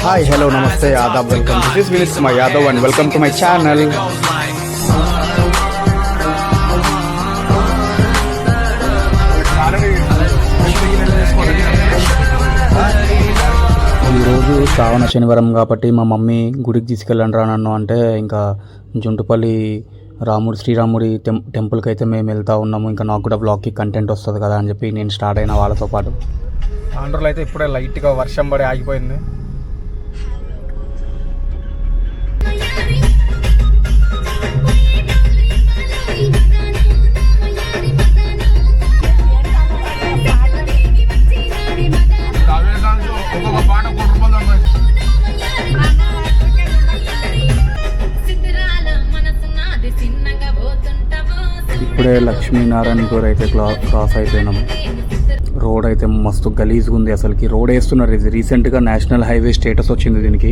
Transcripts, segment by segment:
Hi, hello, namaste, adab, welcome to this Vinith Kumar Yadav and welcome to my channel. ఈరోజు శ్రావణ శనివారం కాబట్టి మా mummy గుడికి తీసుకెళ్ళండి రా నన్ను అంటే ఇంకా జుంటుపల్లి శ్రీరాముడి టెంపుల్కి అయితే మేము వెళ్తూ ఉన్నాము. ఇంకా నాకు కూడా బ్లాగ్కి కంటెంట్ వస్తుంది కదా అని చెప్పి నేను స్టార్ట్ అయిన వాళ్ళతో పాటు. ఆంధ్రలో అయితే ఇప్పుడే లైట్గా వర్షం పడి ఆగిపోయింది. ఇప్పుడే లక్ష్మీనారాయణ గారు అయితే క్రాస్ అయిపోయినాము. రోడ్ అయితే మస్తు గలీజ్గా ఉంది. అసలుకి రోడ్ వేస్తున్నారు. ఇది రీసెంట్గా నేషనల్ హైవే స్టేటస్ వచ్చింది దీనికి,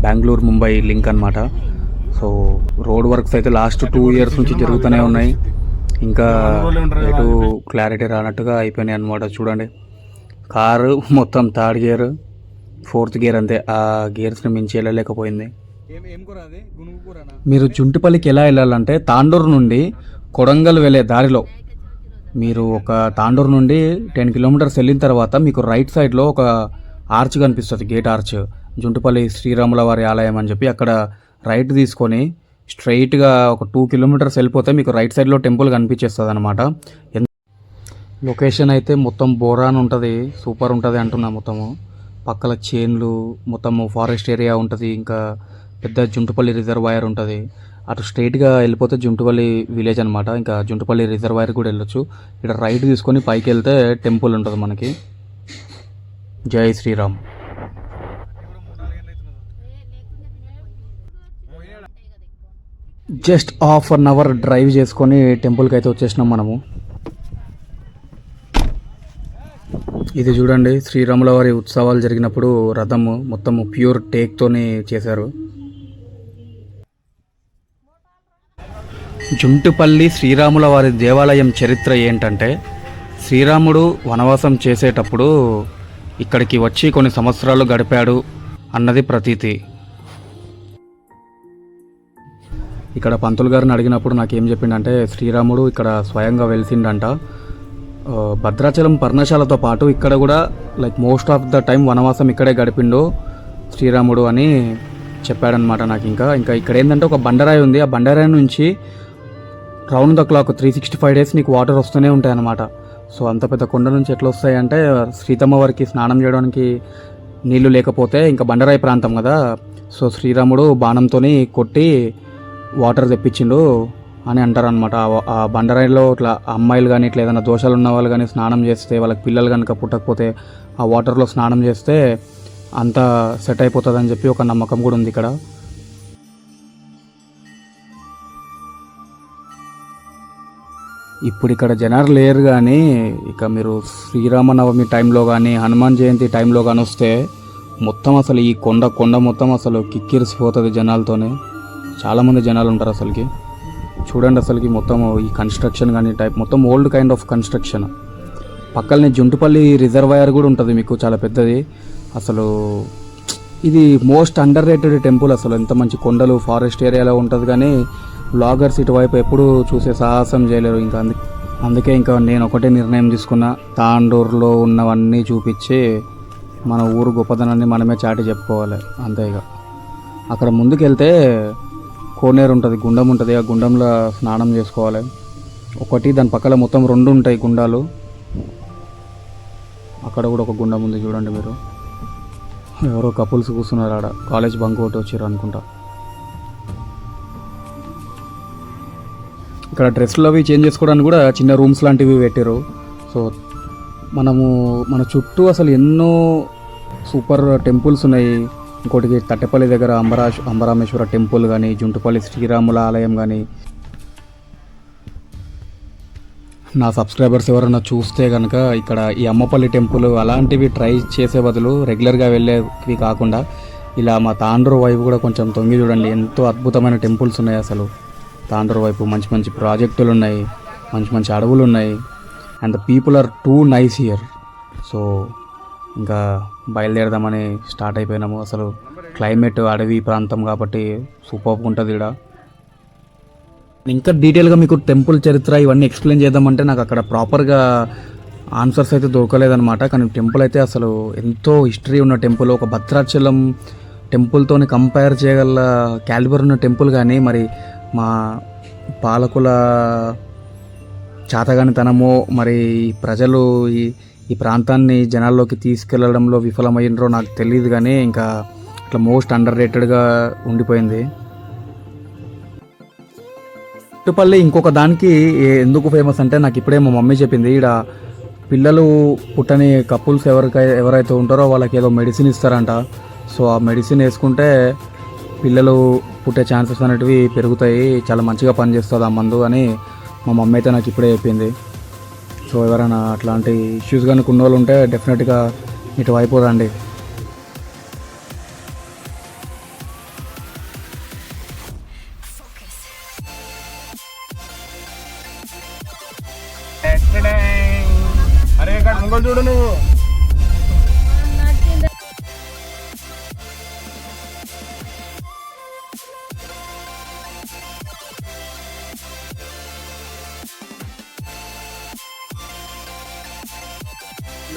బెంగళూరు ముంబై లింక్ అనమాట. సో రోడ్ వర్క్స్ అయితే లాస్ట్ 2 years నుంచి జరుగుతూనే ఉన్నాయి. ఇంకా ఎటు క్లారిటీ రానట్టుగా అయిపోయినాయి అనమాట. చూడండి, కారు మొత్తం 3rd gear 4th gear అంతే, ఆ గేర్స్ని మించి వెళ్ళలేకపోయింది. మీరు జుంటుపల్లికి ఎలా వెళ్ళాలంటే తాండూరు నుండి కొడంగల్ వెళ్ళే దారిలో మీరు ఒక తాండూరు నుండి 10 kilometers వెళ్ళిన తర్వాత మీకు రైట్ సైడ్లో ఒక ఆర్చ్ కనిపిస్తుంది, గేట్ ఆర్చ్, జుంటుపల్లి శ్రీరాముల వారి ఆలయం అని చెప్పి. అక్కడ రైట్ తీసుకొని స్ట్రైట్గా ఒక 2 kilometers వెళ్ళిపోతే మీకు రైట్ సైడ్లో టెంపుల్ కనిపించేస్తుంది అనమాట. లొకేషన్ అయితే మొత్తం బోరాన్ ఉంటుంది, సూపర్ ఉంటుంది అంటున్నా. మొత్తము పక్కల చేన్లు, మొత్తము ఫారెస్ట్ ఏరియా ఉంటుంది. ఇంకా పెద్ద జుంటుపల్లి రిజర్వాయర్ ఉంటుంది. అటు స్ట్రైట్గా వెళ్ళిపోతే జుంటుపల్లి విలేజ్ అనమాట. ఇంకా జుంటుపల్లి రిజర్వాయర్ కూడా వెళ్ళొచ్చు. ఇక్కడ రైట్ తీసుకొని పైకి వెళ్తే టెంపుల్ ఉంటుంది మనకి. జై శ్రీరామ్. జస్ట్ 1/2 hour డ్రైవ్ చేసుకొని టెంపుల్కి అయితే వచ్చేసినాం మనము. ఇది చూడండి, శ్రీరాముల వారి ఉత్సవాలు జరిగినప్పుడు రథము మొత్తము ప్యూర్ టేక్తోనే చేశారు. జుంటుపల్లి శ్రీరాముల వారి దేవాలయం చరిత్ర ఏంటంటే, శ్రీరాముడు వనవాసం చేసేటప్పుడు ఇక్కడికి వచ్చి కొన్ని సంవత్సరాలు గడిపాడు అన్నది ప్రతీతి. ఇక్కడ పంతులు గారిని అడిగినప్పుడు నాకేం చెప్పిండంటే, శ్రీరాముడు ఇక్కడ స్వయంగా వెలిసిండంట. భద్రాచలం పర్ణశాలతో పాటు ఇక్కడ కూడా like most of the time వనవాసం ఇక్కడే గడిపిండు శ్రీరాముడు అని చెప్పాడనమాట నాకు. ఇంకా ఇక్కడ ఏంటంటే ఒక బండరాయి ఉంది. ఆ బండరాయి నుంచి రౌండ్ ద క్లాక్ 365 days నీకు వాటర్ వస్తూనే ఉంటాయి అన్నమాట. సో అంత పెద్ద కొండ నుంచి ఎట్లా వస్తాయి అంటే, సీతమ్మ వారికి స్నానం చేయడానికి నీళ్లు లేకపోతే ఇంకా బండరాయి ప్రాంతం కదా, సో శ్రీరాముడు బాణంతో కొట్టి వాటర్ తెప్పించిండు అని అంటారనమాట. ఆ బండరాయిలో ఇట్లా అమ్మాయిలు కానీ ఇట్లా ఏదైనా దోషాలు ఉన్న వాళ్ళు కానీ స్నానం చేస్తే, వాళ్ళకి పిల్లలు కనుక పుట్టకపోతే ఆ వాటర్లో స్నానం చేస్తే అంతా సెట్ అయిపోతుందని చెప్పి ఒక నమ్మకం కూడా ఉంది ఇక్కడ. ఇప్పుడు ఇక్కడ జనాలు లేరు, కానీ ఇక మీరు శ్రీరామనవమి టైంలో కానీ హనుమాన్ జయంతి టైంలో కానీ వస్తే మొత్తం అసలు ఈ కొండ మొత్తం అసలు కిక్కిరిసిపోతుంది జనాలతోనే. చాలామంది జనాలు ఉంటారు అసలుకి. చూడండి అసలుకి మొత్తం ఈ కన్స్ట్రక్షన్ కానీ టైప్ మొత్తం ఓల్డ్ కైండ్ ఆఫ్ కన్స్ట్రక్షన్. పక్కనే జుంటుపల్లి రిజర్వాయర్ కూడా ఉంటుంది మీకు, చాలా పెద్దది. అసలు ఇది మోస్ట్ అండర్ రేటెడ్ టెంపుల్. అసలు ఎంత మంచి కొండలు ఫారెస్ట్ ఏరియాలో ఉంటుంది, కానీ బ్లాగర్స్ ఇటువైపు ఎప్పుడు చూసే సాహసం చేయలేరు. ఇంకా అందుకే ఇంకా నేను ఒకటే నిర్ణయం తీసుకున్నా, తాండూరులో ఉన్నవన్నీ చూపించి మన ఊరు గొప్పదనాన్ని మనమే చాటి చెప్పుకోవాలి అంతే. ఇక అక్కడ ముందుకు వెళ్తే కోనేరు ఉంటుంది, గుండం ఉంటుంది. ఆ గుండంలో స్నానం చేసుకోవాలి ఒకటి, దాని పక్కన మొత్తం 2 ఉంటాయి గుండాలు. అక్కడ కూడా ఒక గుండం ఉంది చూడండి మీరు. ఎవరో కపుల్స్ కూర్చున్నారు ఆడ, కాలేజ్ బంక్ కొట్టి వచ్చారు అనుకుంటా. ఇక్కడ డ్రెస్సులు అవి చేంజ్ చేసుకోవడానికి కూడా చిన్న రూమ్స్ లాంటివి పెట్టారు. సో మన చుట్టూ అసలు ఎన్నో సూపర్ టెంపుల్స్ ఉన్నాయి. ఇంకోటికి తట్టెపల్లి దగ్గర అంబరామేశ్వర టెంపుల్ కానీ, జుంటుపల్లి శ్రీరాముల ఆలయం కానీ. నా సబ్స్క్రైబర్స్ ఎవరైనా చూస్తే కనుక ఇక్కడ ఈ అమ్మపల్లి టెంపుల్ అలాంటివి ట్రై చేసే బదులు రెగ్యులర్గా వెళ్ళేవి కాకుండా ఇలా మా తాండూరు వైపు కూడా కొంచెం తొంగి చూడండి, ఎంతో అద్భుతమైన టెంపుల్స్ ఉన్నాయి. అసలు తాండూరు వైపు మంచి మంచి ప్రాజెక్టులు ఉన్నాయి, మంచి మంచి అడవులు ఉన్నాయి. And the people are too nice here. So ఇంకా బయలుదేరదామని స్టార్ట్ అయిపోయినాము. అసలు క్లైమేట్ అడవి ప్రాంతం కాబట్టి సూపర్గా ఉంటుంది ఇక్కడ. ఇంకా డీటెయిల్గా మీకు టెంపుల్ చరిత్ర ఇవన్నీ ఎక్స్ప్లెయిన్ చేద్దామంటే నాకు అక్కడ ప్రాపర్గా ఆన్సర్స్ అయితే దొరకలేదన్నమాట. కానీ టెంపుల్ అయితే అసలు ఎంతో హిస్టరీ ఉన్న టెంపుల్, ఒక భద్రాచలం టెంపుల్తో కంపేర్ చేయగల క్యాలిబర్ ఉన్న టెంపుల్. కానీ మరి మా పాలకుల చాతగానితనమో మరి ప్రజలు ఈ ప్రాంతాన్ని జనాల్లోకి తీసుకెళ్లడంలో విఫలమైనరో నాకు తెలియదు. కానీ ఇంకా ఇట్లా మోస్ట్ అండర్ రేటెడ్గా ఉండిపోయింది. పుట్టుపల్లి ఇంకొక దానికి ఎందుకు ఫేమస్ అంటే నాకు ఇప్పుడే మా మమ్మీ చెప్పింది. ఇక్కడ పిల్లలు పుట్టని కపుల్స్ ఎవరైతే ఉంటారో వాళ్ళకి ఏదో మెడిసిన్ ఇస్తారంట. సో ఆ మెడిసిన్ వేసుకుంటే పిల్లలు పుట్టే ఛాన్సెస్ అనేటివి పెరుగుతాయి, చాలా మంచిగా పనిచేస్తుంది ఆ మందు అని మా మమ్మీ అయితే నాకు ఇప్పుడే చెప్పింది. సో ఎవరైనా అట్లాంటి ఇష్యూస్ కానీ ఉన్న వాళ్ళు ఉంటే డెఫినెట్గా ఇటు వైపు రండి. అరే ఇక్కడ ముంగలు చూడు నువ్వు.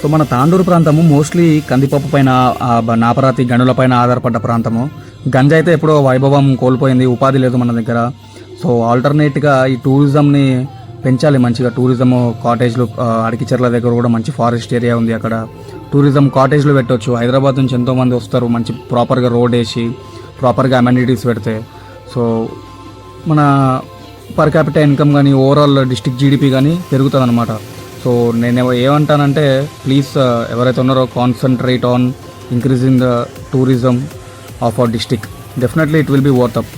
సో మన తాండూరు ప్రాంతము మోస్ట్లీ కందిపప్పు పైన, నాపరాతి గనుల పైన ఆధారపడ్డ ప్రాంతము. గంజ అయితే ఎప్పుడో వైభవం కోల్పోయింది, ఉపాధి లేదు మన దగ్గర. సో ఆల్టర్నేట్గా ఈ టూరిజంని పెంచాలి మంచిగా. టూరిజము కాటేజ్లు, అడికిచెర్ల దగ్గర కూడా మంచి ఫారెస్ట్ ఏరియా ఉంది, అక్కడ టూరిజం కాటేజ్లు పెట్టవచ్చు. హైదరాబాద్ నుంచి ఎంతోమంది వస్తారు, మంచి ప్రాపర్గా రోడ్ వేసి ప్రాపర్గా అమ్యూనిటీస్ పెడితే. సో మన పర్ క్యాపిటల్ ఇన్కమ్ కానీ ఓవరాల్ డిస్ట్రిక్ట్ జీడిపి కానీ పెరుగుతుంది అనమాట. సో నేను ఏమంటానంటే ప్లీజ్ ఎవరైతే ఉన్నారో concentrate on increasing the tourism of our district. Definitely it will be worth up.